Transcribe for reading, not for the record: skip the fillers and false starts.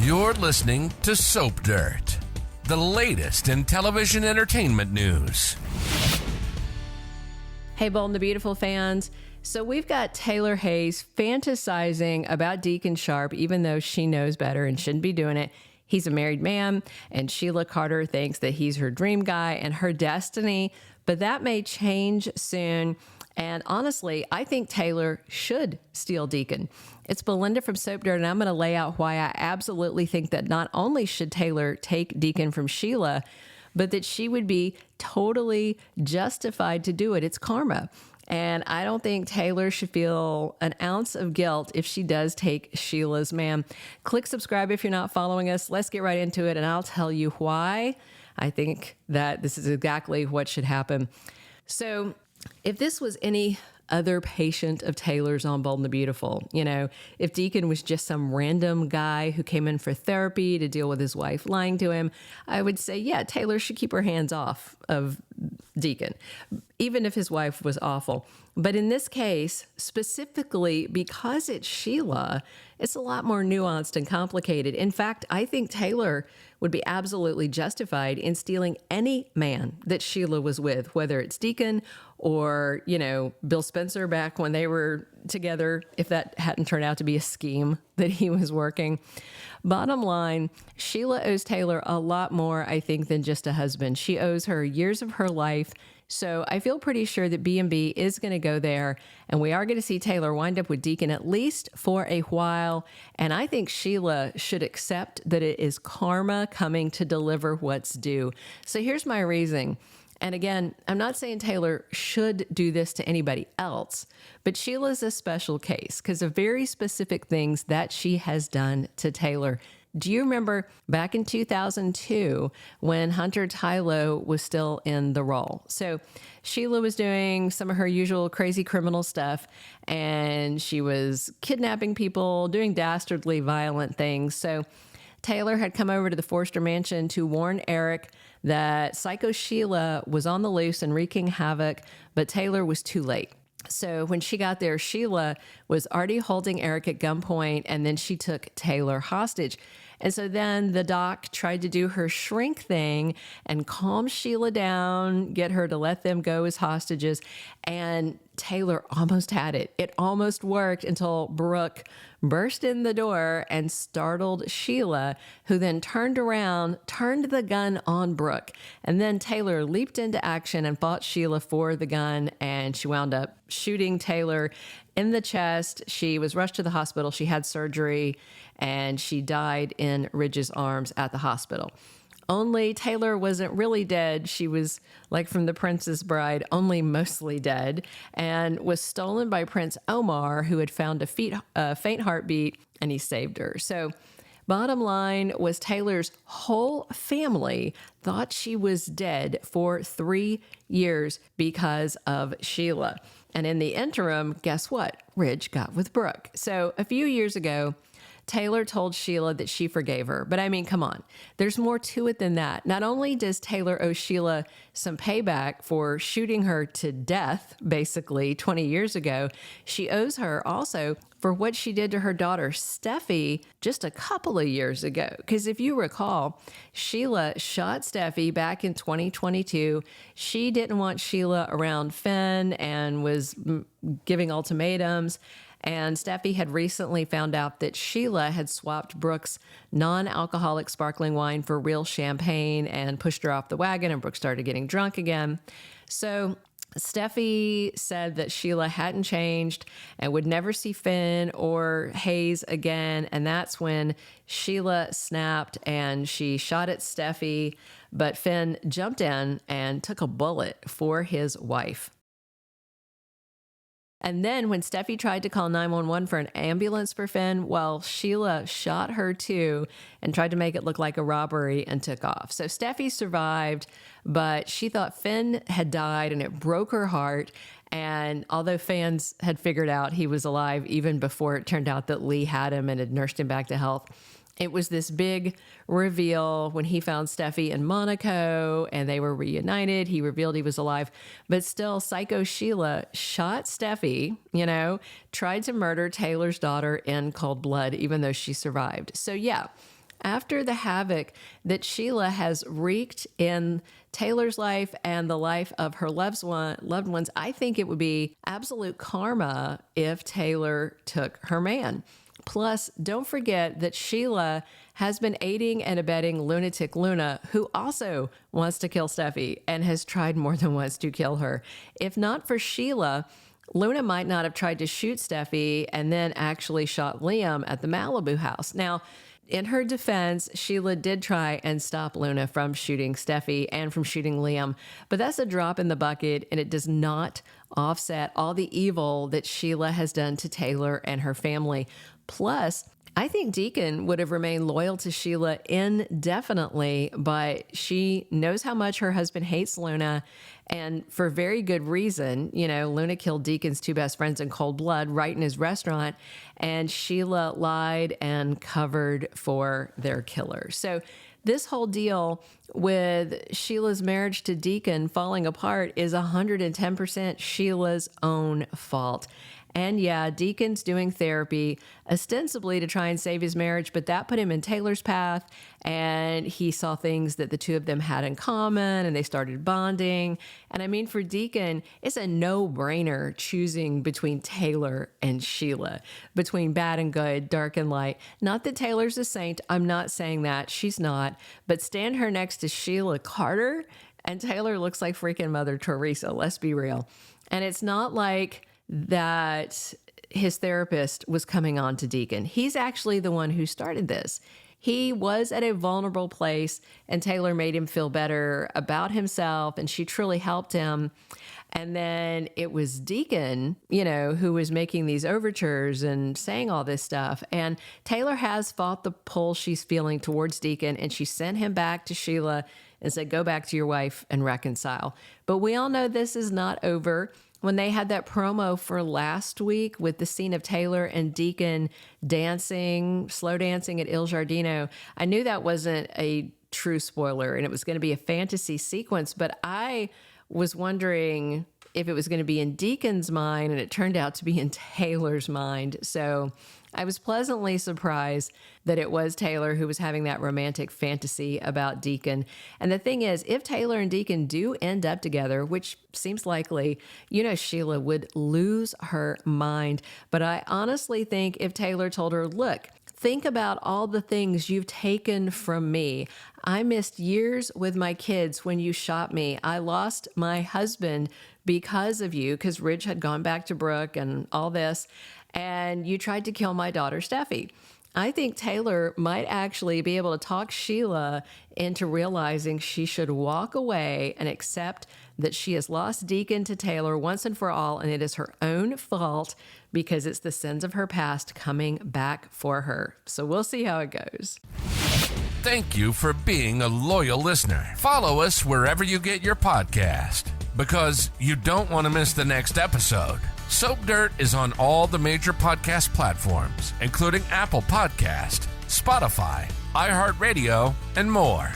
You're listening to Soap Dirt, the latest in television entertainment news. Hey, Bold and the Beautiful fans. So we've got Taylor Hayes fantasizing about Deacon Sharpe, even though she knows better and shouldn't be doing it. He's a married man, and Sheila Carter thinks that he's her dream guy and her destiny, but that may change soon. And honestly, I think Taylor should steal Deacon. It's Belinda from Soap Dirt, and I'm going to lay out why I absolutely think that not only should Taylor take Deacon from Sheila, but that she would be totally justified to do it. It's karma. And I don't think Taylor should feel an ounce of guilt if she does take Sheila's man. Click subscribe if you're not following us. Let's get right into it, and I'll tell you why I think that this is exactly what should happen. So if this was any other patient of Taylor's on Bold and the Beautiful, if Deacon was just some random guy who came in for therapy to deal with his wife lying to him, I would say, yeah, Taylor should keep her hands off of Deacon, even if his wife was awful. But in this case, specifically because it's Sheila, it's a lot more nuanced and complicated. In fact, I think Taylor would be absolutely justified in stealing any man that Sheila was with, whether it's Deacon or, Bill Spencer back when they were together, if that hadn't turned out to be a scheme that he was working. Bottom line, Sheila owes Taylor a lot more, I think, than just a husband. She owes her years of her life. So I feel pretty sure that B&B is going to go there, and we are going to see Taylor wind up with Deacon at least for a while. And I think Sheila should accept that it is karma coming to deliver what's due. So here's my reasoning. And again, I'm not saying Taylor should do this to anybody else, but Sheila's a special case because of very specific things that she has done to Taylor. Do you remember back in 2002 when Hunter Tylo was still in the role? So Sheila was doing some of her usual crazy criminal stuff, and she was kidnapping people, doing dastardly violent things. So Taylor had come over to the Forrester mansion to warn Eric that Psycho Sheila was on the loose and wreaking havoc, but Taylor was too late. So when she got there, Sheila was already holding Eric at gunpoint, and then she took Taylor hostage. And so then the doc tried to do her shrink thing and calm Sheila down, get her to let them go as hostages. And Taylor almost had it. It almost worked until Brooke burst in the door and startled Sheila, who then turned around, turned the gun on Brooke. And then Taylor leaped into action and fought Sheila for the gun, and she wound up shooting Taylor in the chest. She was rushed to the hospital. She had surgery, and she died in Ridge's arms at the hospital. Only Taylor wasn't really dead. She was, like from The Princess Bride, only mostly dead, and was stolen by Prince Omar, who had found a faint heartbeat, and he saved her. So bottom line was Taylor's whole family thought she was dead for 3 years because of Sheila. And in the interim, guess what? Ridge got with Brooke. So a few years ago, Taylor told Sheila that she forgave her. But I mean, come on, there's more to it than that. Not only does Taylor owe Sheila some payback for shooting her to death, basically 20 years ago, she owes her also for what she did to her daughter, Steffy, just a couple of years ago. Because if you recall, Sheila shot Steffy back in 2022. She didn't want Sheila around Finn and was giving ultimatums. And Steffy had recently found out that Sheila had swapped Brooke's non-alcoholic sparkling wine for real champagne and pushed her off the wagon, and Brooke started getting drunk again. So Steffy said that Sheila hadn't changed and would never see Finn or Hayes again. And that's when Sheila snapped and she shot at Steffy, but Finn jumped in and took a bullet for his wife. And then when Steffy tried to call 911 for an ambulance for Finn, well, Sheila shot her too and tried to make it look like a robbery and took off. So Steffy survived, but she thought Finn had died and it broke her heart. And although fans had figured out he was alive even before it turned out that Lee had him and had nursed him back to health, it was this big reveal when he found Steffy in Monaco and they were reunited. He revealed he was alive, but still Psycho Sheila shot Steffy, tried to murder Taylor's daughter in cold blood, even though she survived. So yeah, After the havoc that Sheila has wreaked in Taylor's life and the life of her loved ones, I think it would be absolute karma if Taylor took her man. Plus, don't forget that Sheila has been aiding and abetting lunatic Luna, who also wants to kill Steffy and has tried more than once to kill her. If not for Sheila, Luna might not have tried to shoot Steffy and then actually shot Liam at the Malibu house. Now, in her defense, Sheila did try and stop Luna from shooting Steffy and from shooting Liam, but that's a drop in the bucket, and it does not offset all the evil that Sheila has done to Taylor and her family. Plus, I think Deacon would have remained loyal to Sheila indefinitely, but she knows how much her husband hates Luna, and for very good reason. You know, Luna killed Deacon's two best friends in cold blood right in his restaurant, and Sheila lied and covered for their killer. So this whole deal with Sheila's marriage to Deacon falling apart is 110% Sheila's own fault. And yeah, Deacon's doing therapy ostensibly to try and save his marriage, but that put him in Taylor's path, and he saw things that the two of them had in common, and they started bonding. And I mean, for Deacon, it's a no-brainer choosing between Taylor and Sheila, between bad and good, dark and light. Not that Taylor's a saint. I'm not saying that. She's not. But stand her next to Sheila Carter, and Taylor looks like freaking Mother Teresa. Let's be real. And it's not like that his therapist was coming on to Deacon. He's actually the one who started this. He was at a vulnerable place, and Taylor made him feel better about himself, and she truly helped him. And then it was Deacon, you know, who was making these overtures and saying all this stuff. And Taylor has fought the pull she's feeling towards Deacon, and she sent him back to Sheila and said, go back to your wife and reconcile. But we all know this is not over. When they had that promo for last week with the scene of Taylor and Deacon dancing, slow dancing at Il Giardino, I knew that wasn't a true spoiler and it was going to be a fantasy sequence, but I was wondering if it was going to be in Deacon's mind, and it turned out to be in Taylor's mind. So I was pleasantly surprised that it was Taylor who was having that romantic fantasy about Deacon. And the thing is, if Taylor and Deacon do end up together, which seems likely, you know, Sheila would lose her mind. But I honestly think if Taylor told her, look, think about all the things you've taken from me. I missed years with my kids when you shot me. I lost my husband because of you, because Ridge had gone back to Brooke and all this, and you tried to kill my daughter, Steffy. I think Taylor might actually be able to talk Sheila into realizing she should walk away and accept that she has lost Deacon to Taylor once and for all, and it is her own fault because it's the sins of her past coming back for her. So we'll see how it goes. Thank you for being a loyal listener. Follow us wherever you get your podcast, because you don't want to miss the next episode. Soap Dirt is on all the major podcast platforms, including Apple Podcast, Spotify, iHeartRadio, and more.